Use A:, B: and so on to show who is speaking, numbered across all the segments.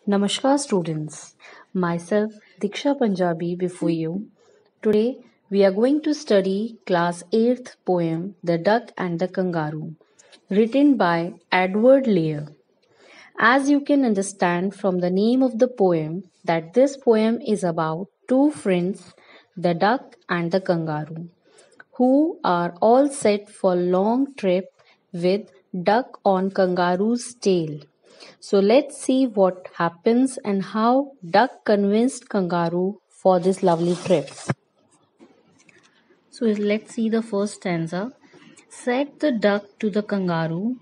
A: Namaskar students, myself Diksha Punjabi before you. Today we are going to study class 8th poem The Duck and the Kangaroo, written by Edward Lear. As you can understand from the name of the poem that this poem is about two friends, the duck and the kangaroo, who are all set for long trip with duck on kangaroo's tail. So let's see what happens and how duck convinced kangaroo for this lovely trip. So let's see the first stanza. Said the duck to the kangaroo,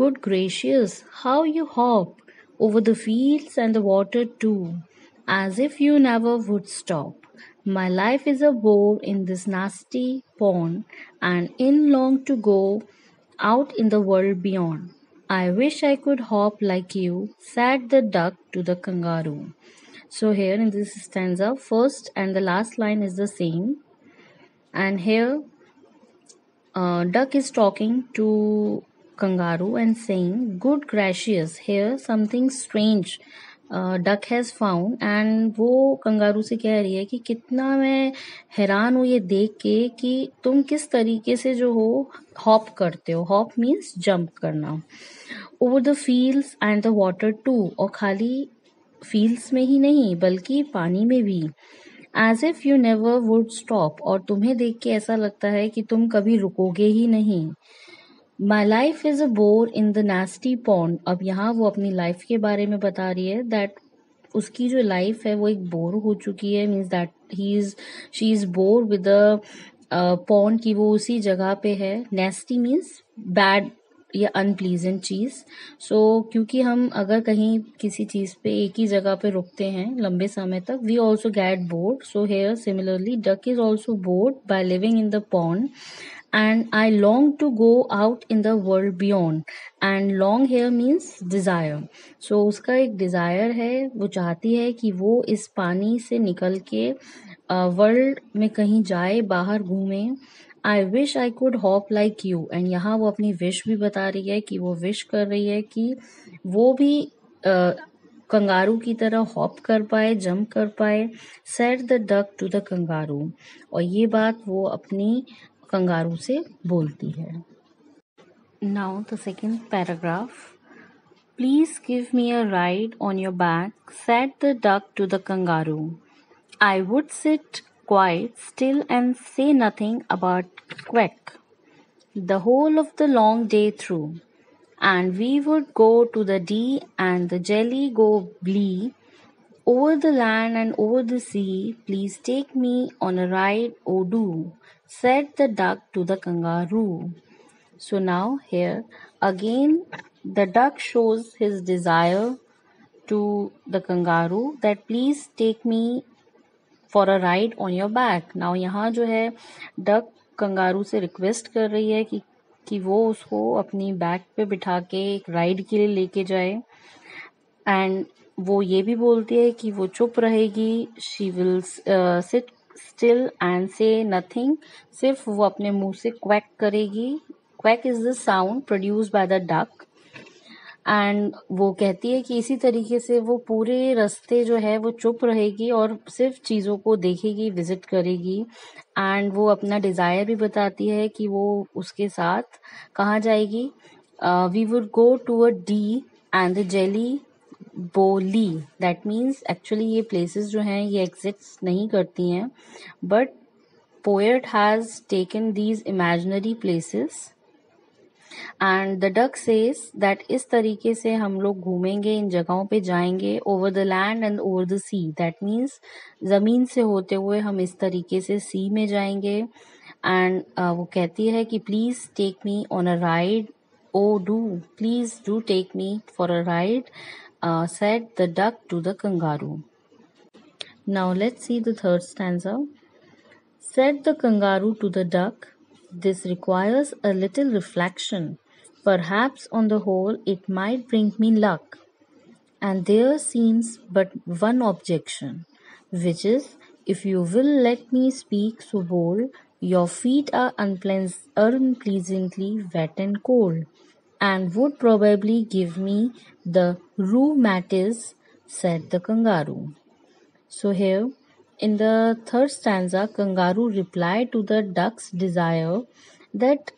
A: "Good gracious, how you hop over the fields and the water too, as if you never would stop. My life is a bore in this nasty pond, and in long to go out in the world beyond. I wish I could hop like you," said the duck to the kangaroo. So here in this stanza, first and the last line is the same, and here duck is talking to kangaroo and saying, "Good gracious, here something strange duck has found." And वो kangaroo से कह रही है कि कितना मैं हैरान हूँ ये देख के कि तुम किस तरीके से जो हो हॉप करते हो. हॉप मीन्स जंप करना. Over the fields and the water too, और खाली फील्ड्स में ही नहीं बल्कि पानी में भी. As if you never would stop, और तुम्हें देख के ऐसा लगता है कि तुम कभी रुकोगे ही नहीं. My life is a bore in the नेस्टी pond. अब यहाँ वो अपनी लाइफ के बारे में बता रही है दैट उसकी जो लाइफ है वो एक बोर हो चुकी है. Means that she is bore with pond, की वो उसी जगह पे है. नेस्टी मीन्स बैड या अनप्लीजेंट चीज. सो क्योंकि हम अगर कहीं किसी चीज पे एक ही जगह पे रुकते हैं लंबे समय तक, we also get bored. So here similarly duck is also bored by living in the pond, and I long to go out in the world beyond. And long here means desire. So उसका एक desire है, वो चाहती है कि वो इस पानी से निकल के वर्ल्ड में कहीं जाए, बाहर घूमे. I wish I could hop like you. And यहाँ वो अपनी विश भी बता रही है कि वो विश कर रही है कि वो भी कंगारू की तरह हॉप कर पाए, जंप कर पाए. Said the duck to the kangaroo, और ये बात वो अपनी कंगारू से बोलती है. Now the second paragraph. Please give me a ride on your back, said the duck to the kangaroo. I would sit quite still and say nothing about quack the whole of the long day through, and we would go to the dee and the jelly go blee over the land and over the sea. Please take me on a ride, oh do, said the duck to the kangaroo. So now here again the duck shows his desire to the kangaroo that please take me for a ride on your back. Now यहाँ जो है duck kangaroo से request कर रही है कि वो उसको अपनी बैक पे बिठा के एक राइड के लिए लेके जाए. एंड वो ये भी बोलती है कि वो चुप रहेगी. She will sit still and से नथिंग. सिर्फ वो अपने मुंह से क्वैक करेगी. Quack is the sound produced by the duck. And वो कहती है कि इसी तरीके से वो पूरे रास्ते जो है वो चुप रहेगी और सिर्फ चीज़ों को देखेगी, विजिट करेगी. एंड वो अपना डिज़ायर भी बताती है कि वो उसके साथ कहाँ जाएगी. We would go to a Dee and the Jelly Bo Lee. That means actually ये प्लेसेस जो हैं ये एग्जिस्ट नहीं करती हैं, but poet has taken these imaginary places. And the duck says that इस तरीके से हम लोग घूमेंगे, इन जगहों पे जाएंगे. Over the land and over the sea, that means जमीन से होते हुए हम इस तरीके से सी में जाएंगे. एंड वो कहती है कि please take me on a ride, O do, please do take me for a ride, said the duck to the kangaroo. Now let's see the third stanza. Said the kangaroo to the duck, "This requires a little reflection. Perhaps on the whole it might bring me luck. And there seems but one objection, which is, if you will let me speak so bold, your feet are unpleasantly wet and cold, and would probably give me the rheumatism, said the kangaroo. So here, in the third stanza, kangaroo replied to the duck's desire that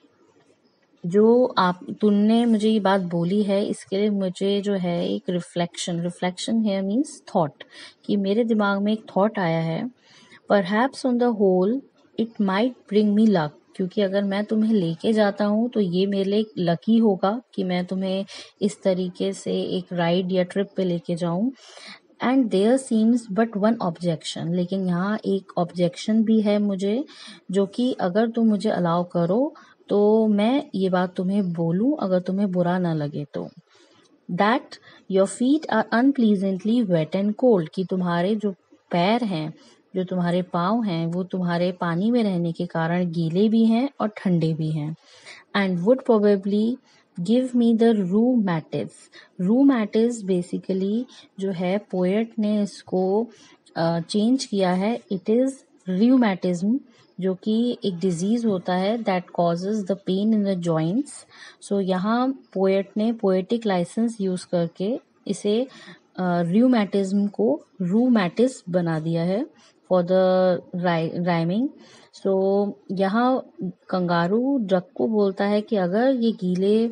A: जो तुमने मुझे ये बात बोली है इसके लिए मुझे जो है एक रिफ्लेक्शन है मीन्स थॉट, कि मेरे दिमाग में एक थॉट आया है, perhaps on the whole it might bring me luck, क्योंकि अगर मैं तुम्हें लेके जाता हूँ तो ये मेरे लिए लकी होगा कि मैं तुम्हें इस तरीके से एक राइड या ट्रिप पे लेके जाऊं। And there seems but one objection, लेकिन यहाँ एक ऑब्जेक्शन भी है मुझे, जो कि अगर तुम मुझे अलाउ करो तो मैं ये बात तुम्हें बोलूं, अगर तुम्हें बुरा ना लगे तो। That your feet are unpleasantly wet and cold, कि तुम्हारे जो पैर हैं, जो तुम्हारे पाँव हैं, वो तुम्हारे पानी में रहने के कारण गीले भी हैं और ठंडे भी हैं। And would probably give me the rheumatics basically जो है पोएट ने इसको चेंज किया है, इट इज र्यूमेटिज्म, जो कि एक डिजीज होता है that causes the pain in the joints. So यहाँ पोएट ने पोएटिक लाइसेंस यूज करके इसे र्यूमेटिज्म को रूमैटिस बना दिया है फॉर द राइमिंग। सो यहाँ कंगारू डक को बोलता है कि अगर ये गीले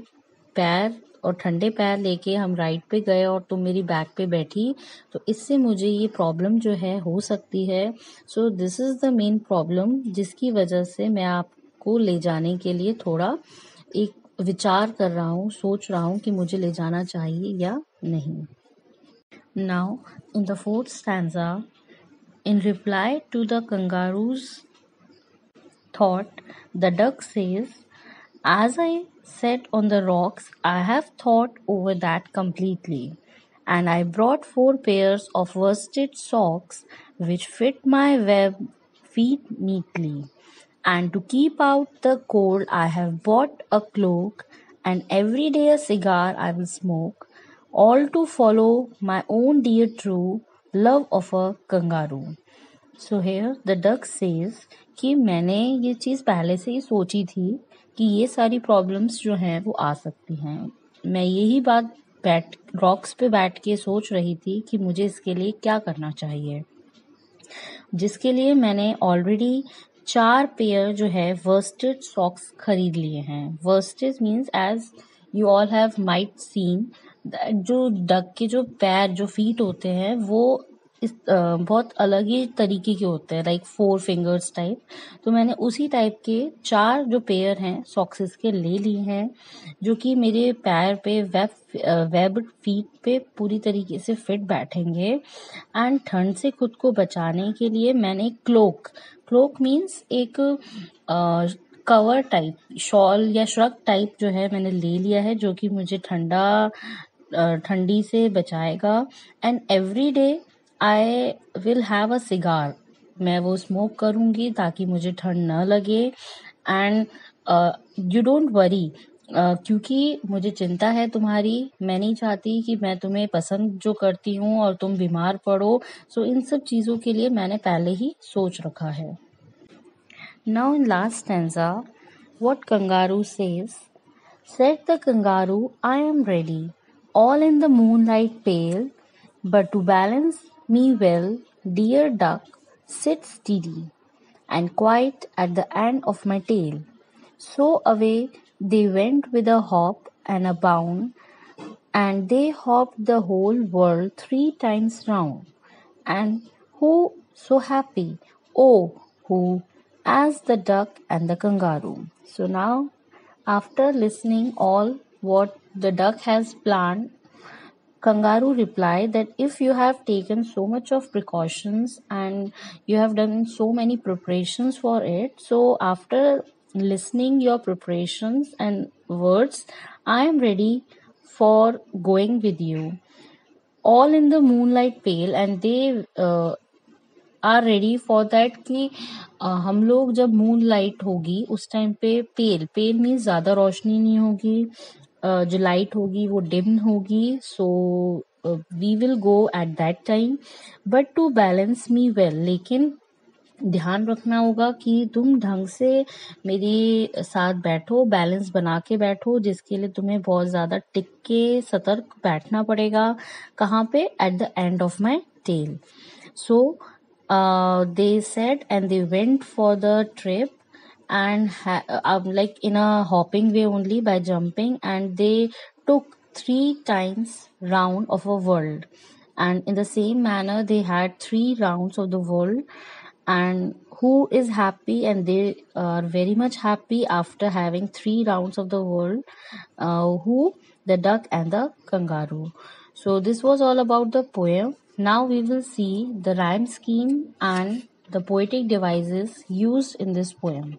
A: पैर और ठंडे पैर लेके हम राइड पे गए और तुम मेरी बैक पे बैठी तो इससे मुझे ये प्रॉब्लम जो है हो सकती है। So this is the main problem जिसकी वजह से मैं आपको ले जाने के लिए थोड़ा एक विचार कर रहा हूँ, सोच रहा हूँ कि मुझे ले जाना चाहिए या नहीं। Now in the fourth stanza, in reply to the kangaroo's thought, the duck says, as I sat on the rocks, I have thought over that completely, and I brought 4 pairs of worsted socks which fit my webbed feet neatly. And to keep out the cold, I have bought a cloak, and every day a cigar I will smoke, all to follow my own dear true love of a kangaroo. So here the duck says कि मैंने ये चीज़ पहले से ही सोची थी कि ये सारी problems जो हैं वो आ सकती हैं। मैं यही बात रॉक्स पे बैठ के सोच रही थी कि मुझे इसके लिए क्या करना चाहिए, जिसके लिए मैंने ऑलरेडी 4 पेयर जो है वर्स्टेड सॉक्स खरीद लिए हैं। Worsted means as you all have might seen, जो डक के जो पैर जो फीट होते हैं वो बहुत अलग ही तरीके के होते हैं, लाइक 4 फिंगर्स टाइप। तो मैंने उसी टाइप के 4 जो पेयर हैं सॉक्सेस के ले लिए हैं, जो कि मेरे पैर पे वेब फीट पे पूरी तरीके से फिट बैठेंगे। एंड ठंड से खुद को बचाने के लिए मैंने क्लोक मीन्स एक कवर टाइप, शॉल या श्रग टाइप जो है मैंने ले लिया है, जो कि मुझे ठंडी से बचाएगा। And every day I will have a cigar, मैं वो स्मोक करूंगी ताकि मुझे ठंड न लगे। एंड यू डोंट वरी, क्योंकि मुझे चिंता है तुम्हारी, मैं नहीं चाहती कि मैं तुम्हें पसंद जो करती हूँ और तुम बीमार पड़ो। सो इन सब चीज़ों के लिए मैंने पहले ही सोच रखा है। Now in last stanza, what kangaroo says, said the kangaroo, I am ready, all in the moonlight pale, but to balance me well, dear duck, sit steady and quiet at the end of my tail. So away they went with a hop and a bound, and they hopped the whole world 3 times round. And who so happy? Oh, who? As the duck and the kangaroo. So now, after listening all what the duck has planned, kangaroo replied that if you have taken so much of precautions and you have done so many preparations for it, so after listening your preparations and words, I am ready for going with you, all in the moonlight pale, and they are ready for that कि हम लोग जब moon light होगी उस time पे पेल means ज्यादा रोशनी नहीं होगी, जो लाइट होगी वो डिम होगी। So we will go at that time, but to balance me well, लेकिन ध्यान रखना होगा कि तुम ढंग से मेरी साथ बैठो, बैलेंस बना के बैठो, जिसके लिए तुम्हें बहुत ज्यादा टिक के सतर्क बैठना पड़ेगा। कहाँ पे? At the end of my tail. So they said, and they went for the trip, and like in a hopping way only, by jumping, and they took 3 times round of a world, and in the same manner they had 3 rounds of the world. And who is happy? And they are very much happy after having 3 rounds of the world. Who? The duck and the kangaroo. So this was all about the poem. Now we will see the rhyme scheme and the poetic devices used in this poem.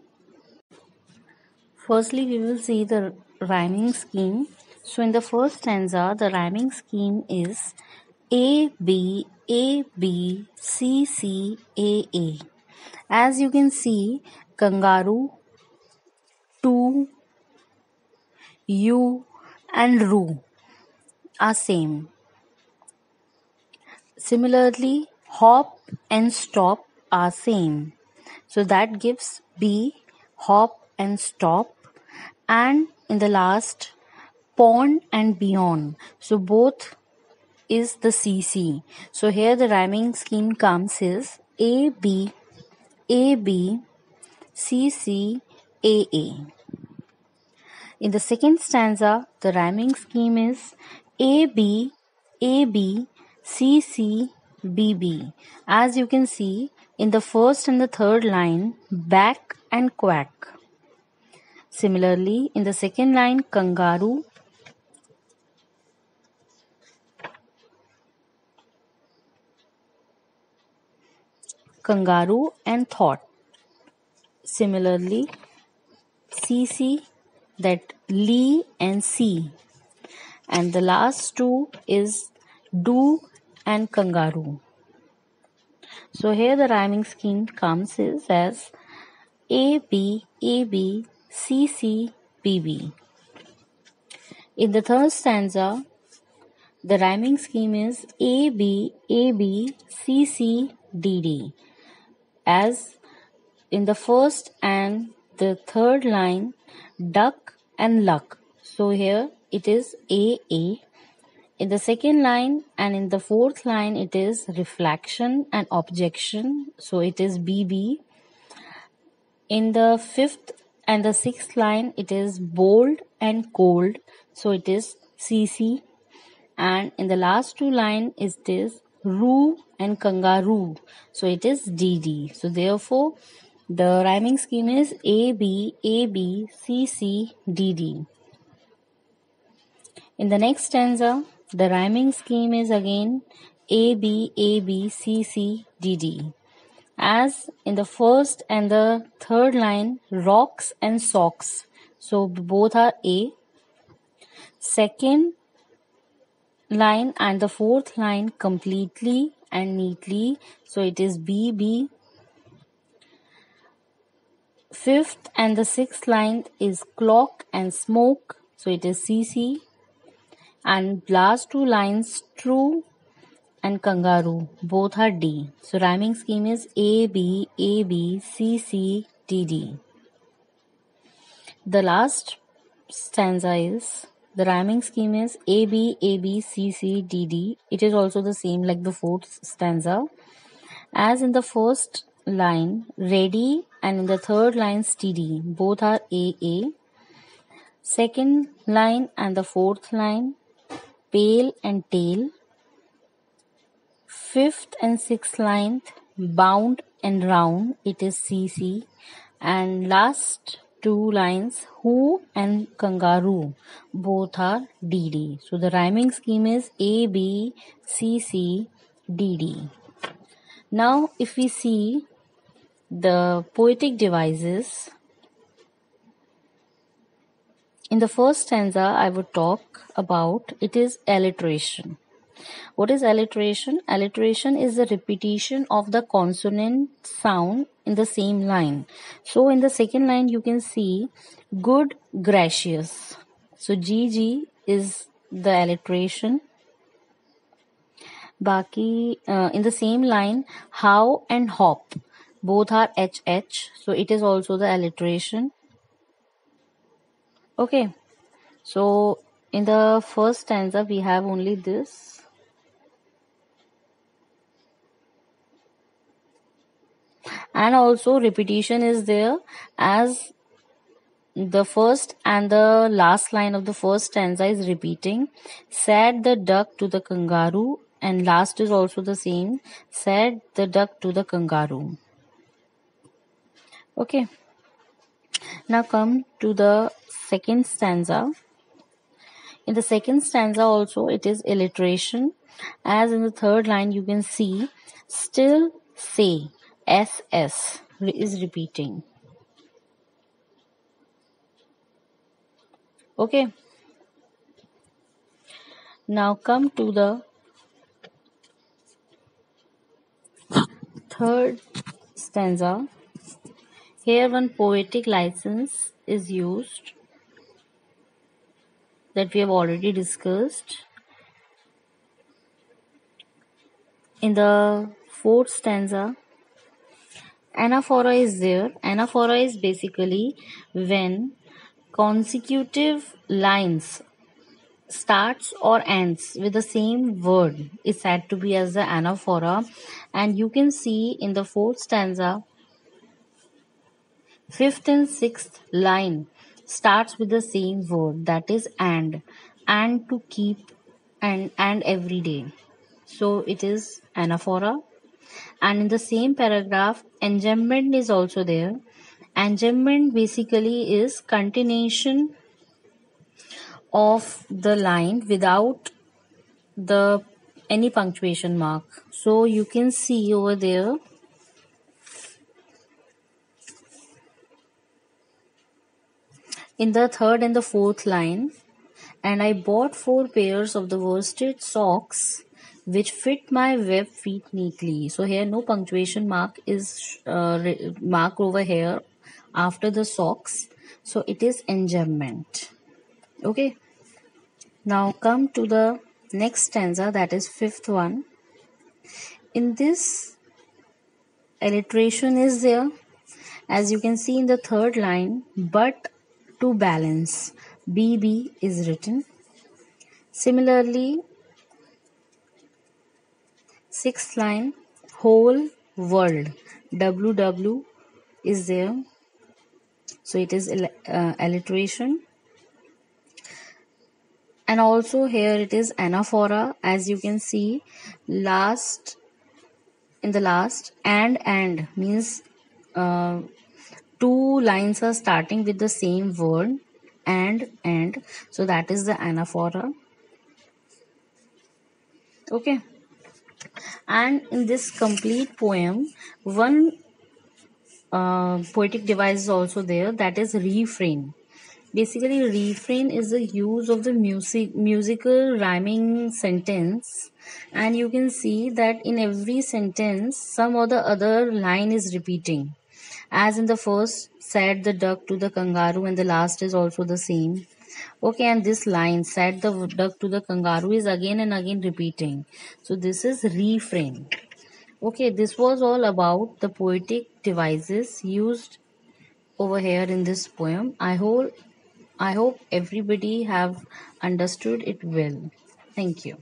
A: Firstly, we will see the rhyming scheme. So in the first stanza, the rhyming scheme is A B A B C C A A. As you can see, kangaroo, two, you, and roo are same. Similarly, hop and stop are same. So that gives B, hop and stop. And in the last, pond and beyond. So both is the CC. So here the rhyming scheme comes is A B C C A A. In the second stanza, the rhyming scheme is A B C C B B. As you can see, in the first and the third line, back and quack. Similarly, in the second line, kangaroo, and thought. Similarly, CC, that Lee and C. And the last two is do and kangaroo. So here the rhyming scheme comes is as A B C C B B. In the third stanza, the rhyming scheme is A B C C D D. As in the first and the third line, duck and luck. So here it is A A. In the second line and in the fourth line, it is reflection and objection. So it is BB. In the fifth and the sixth line, it is bold and cold. So it is CC. And in the last two lines, it is roo and kangaroo. So it is DD. So therefore, the rhyming scheme is A B C C D D. In the next stanza, the rhyming scheme is again A B C C D D. As in the first and the third line, rocks and socks. So both are A. Second line and the fourth line completely and neatly. So it is B. Fifth and the sixth line is clock and smoke. So it is CC. And last two lines, true and kangaroo, both are D. So rhyming scheme is A B C C D D. The last stanza is, the rhyming scheme is A B C C D D. It is also the same like the fourth stanza. As in the first line, ready, and in the third line, steady, both are A. Second line and the fourth line, pale and tail. Fifth and sixth line, bound and round, it is CC. And last two lines, who and kangaroo, both are DD. So the rhyming scheme is A B C C D D. Now if we see the poetic devices, in the first stanza I would talk about, it is alliteration. What is alliteration? Alliteration is the repetition of the consonant sound in the same line. So in the second line you can see good, gracious. So GG is the alliteration. Baki, in the same line, how and hop. both are HH, so it is also the alliteration. Okay, so in the first stanza we have only this. And also repetition is there, as the first and the last line of the first stanza is repeating. Said the duck to the kangaroo, and last is also the same. Said the duck to the kangaroo. Okay. Now come to the second stanza. In the second stanza also it is alliteration, as in the third line you can see still say, SS is repeating. Okay. Now come to the third stanza. Here one poetic license is used that we have already discussed. In the fourth stanza, anaphora is there. Anaphora is basically when consecutive lines starts or ends with the same word is said to be as the anaphora. And you can see in the fourth stanza, fifth and sixth line starts with the same word, that is and to keep, and every day. So it is anaphora. And in the same paragraph, enjambment is also there. Enjambment basically is continuation of the line without the any punctuation mark. So you can see over there in the third and the fourth line, and I bought 4 pairs of the worsted socks which fit my web feet neatly. So here no punctuation mark is marked over here after the socks. So it is enjambment. Okay. Now come to the next stanza, that is fifth one. In this, alliteration is there, as you can see in the third line, but to balance, BB is written. Similarly, sixth line, whole world, WW is there, so it is alliteration. And also here it is anaphora, as you can see last, in the last, and means 2 lines are starting with the same word, and so that is the anaphora. Okay. And in this complete poem, one poetic device is also there, that is refrain. Basically, refrain is the use of the musical rhyming sentence, and you can see that in every sentence some or the other line is repeating, as in the first, said the duck to the kangaroo, and the last is also the same. Okay, and this line, said the duck to the kangaroo, is again and again repeating. So this is refrain. Okay, this was all about the poetic devices used over here in this poem. I hope everybody have understood it well. Thank you.